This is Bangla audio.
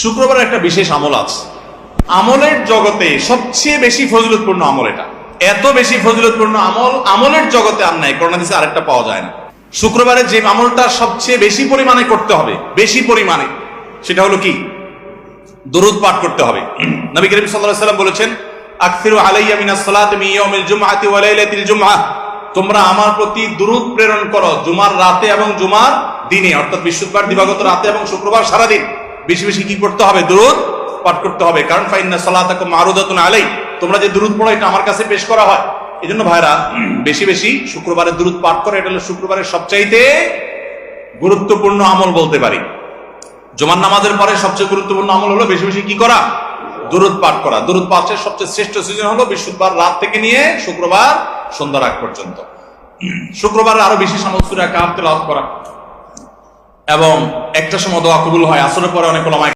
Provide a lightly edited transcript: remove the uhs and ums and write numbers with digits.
শুক্রবার একটা বিশেষ আমল আছে, আমলের জগতে সবচেয়ে বেশি ফজিলতপূর্ণ আমল। এটা এত বেশি ফজিলতপূর্ণ আমল আমলের জগতে আর নাই, করোনা দিছে আরেকটা পাওয়া যায় না। শুক্রবারে যে আমলটা সবচেয়ে বেশি পরিমাণে করতে হবে, বেশি পরিমাণে, সেটা হলো কি? দুরূদ পাঠ করতে হবে। নবী করিম সাল্লাল্লাহু আলাইহি ওয়াসাল্লাম বলেছেন, আকসিরু আলাইয়া মিনাস সালাতি মিন ইয়াউমিল জুমআতি ওয়া লাইলাতিল জুমআহ, তোমরা আমার প্রতি দুরূদ প্রেরণ করো জুমার রাতে এবং জুমার দিনে, অর্থাৎ বৃহস্পতিবার দিবাগত রাতে এবং শুক্রবার সারাদিন বেশি বেশি কি করতে হবে? দুরূদ পাঠ করতে হবে। কারণ ফাইন্না সালাতাকুম মারুদাতুন আলাই, তোমরা যে দুরূদ পড়ো এটা আমার কাছে পেশ করা হয়। এই জন্য ভাইরা বেশি বেশি শুক্রবারে দুরূদ পাঠ করে, এটা হলো শুক্রবারের সবচাইতে গুরুত্বপূর্ণ আমল বলতে পারি। জুমার নামাজের পরে সবচেয়ে গুরুত্বপূর্ণ আমল হলো বেশি বেশি কি করা? দুরূদ পাঠ করা। দুরূদ পাঠের সবচেয়ে শ্রেষ্ঠ সিজন হলো বৃহস্পতিবার রাত থেকে নিয়ে শুক্রবার সন্ধ্যার আগ পর্যন্ত। শুক্রবারে আরো বেশি আমল সূরা কাহফ তেলাওয়াত করা, এবং একটা সময় দোয়া কবুল হয় আসরের পরে অনেক ওলামায়ে